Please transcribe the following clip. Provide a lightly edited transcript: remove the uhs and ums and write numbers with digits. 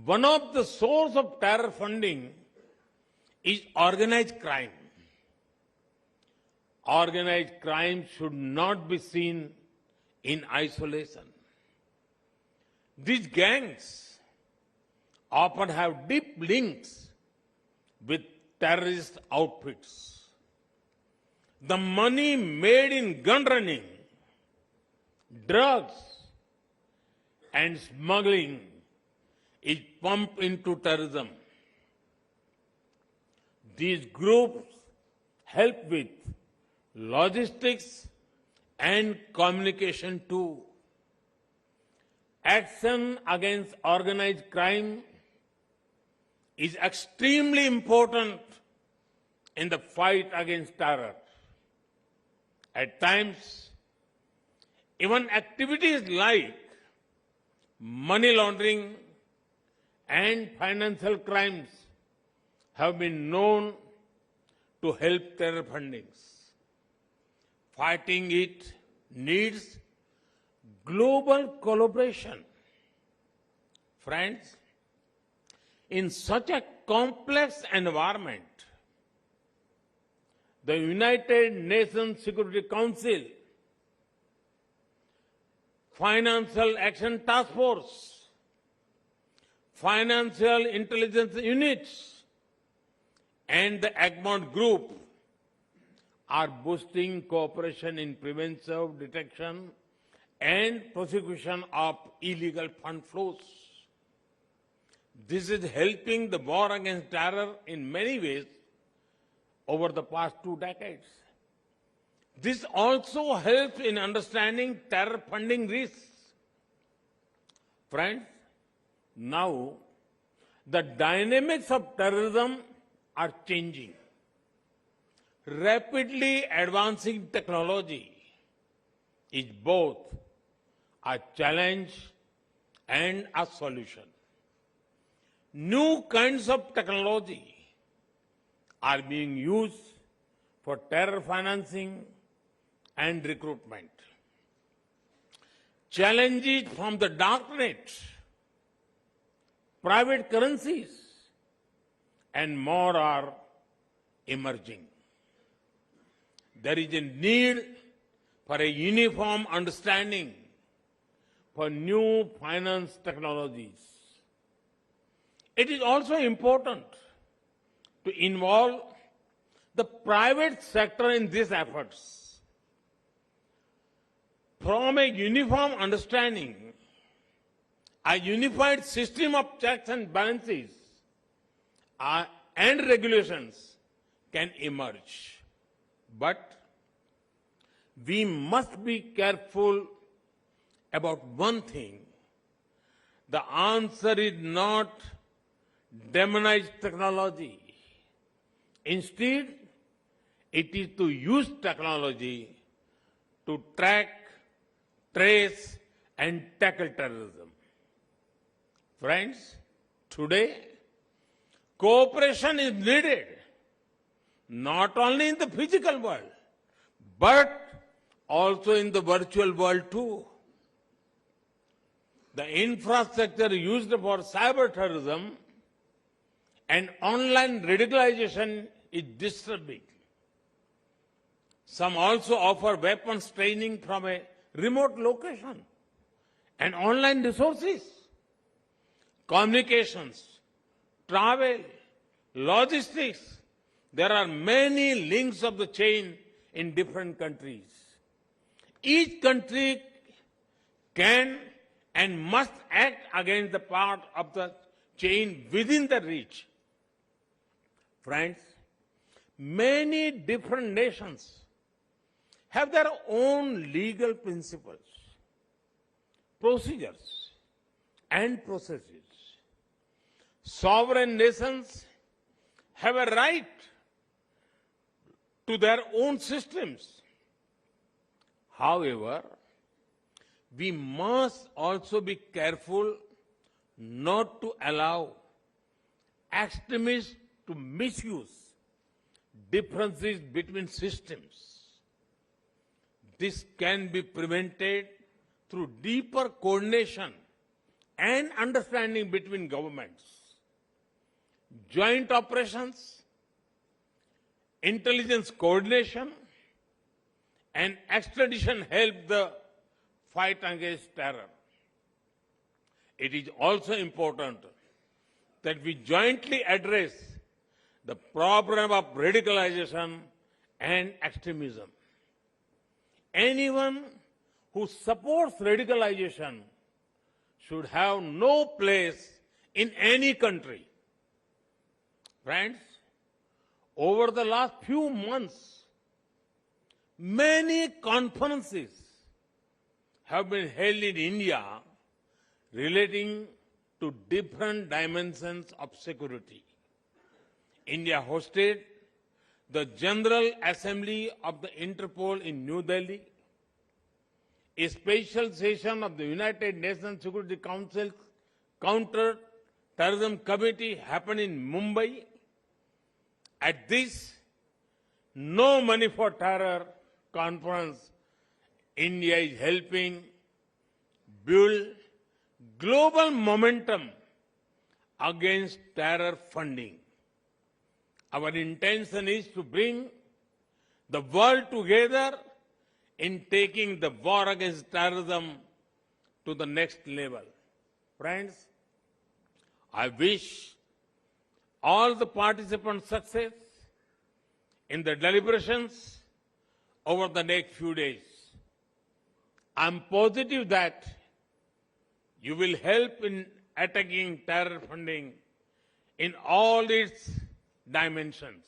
One of the source of terror funding is organized crime. Organized crime should not be seen in isolation. These gangs often have deep links with terrorist outfits. The money made in gun running, drugs, and smuggling is pumped into terrorism. These groups help with logistics and communication too. Action against organized crime is extremely important in the fight against terror. At times, even activities like money laundering and financial crimes have been known to help terror fundings. Fighting it needs global collaboration. Friends, in such a complex environment, the United Nations Security Council, Financial Action Task Force, Financial Intelligence Units, and the Egmont Group are boosting cooperation in preventive detection and prosecution of illegal fund flows. This is helping the war against terror in many ways over the past 2 decades. This also helps in understanding terror funding risks. Friends, now the dynamics of terrorism are changing. Rapidly advancing technology is both a challenge and a solution. New kinds of technology are being used for terror financing and recruitment. Challenges from the darknet, private currencies, and more are emerging. There is a need for a uniform understanding for new finance technologies. It is also important to involve the private sector in these efforts. From a uniform understanding, a unified system of checks and balances and regulations can emerge. But we must be careful about one thing. The answer is not demonize technology. Instead, it is to use technology to track, trace, and tackle terrorism. Friends, today, cooperation is needed, not only in the physical world, but also in the virtual world too. The infrastructure used for cyber terrorism and online radicalization is disturbing. Some also offer weapons training from a remote location and online resources, communications, travel, logistics. There are many links of the chain in different countries. Each country can and must act against the part of the chain within the reach. Friends, many different nations have their own legal principles, procedures, and processes. Sovereign nations have a right to their own systems. However, we must also be careful not to allow extremists to misuse differences between systems. This can be prevented through deeper coordination and understanding between governments. Joint operations, intelligence coordination, and extradition help the fight against terror. It is also important that we jointly address the problem of radicalization and extremism. Anyone who supports radicalization should have no place in any country. Friends, over the last few months, many conferences have been held in India relating to different dimensions of security. India hosted the General Assembly of the Interpol in New Delhi, a special session of the United Nations Security Council Counter-Terrorism Committee happened in Mumbai. At this No Money for Terror conference, India is helping build global momentum against terror funding. Our intention is to bring the world together in taking the war against terrorism to the next level. Friends, I wish all the participants success in the deliberations over the next few days. I'm positive that you will help in attacking terror funding in all its dimensions.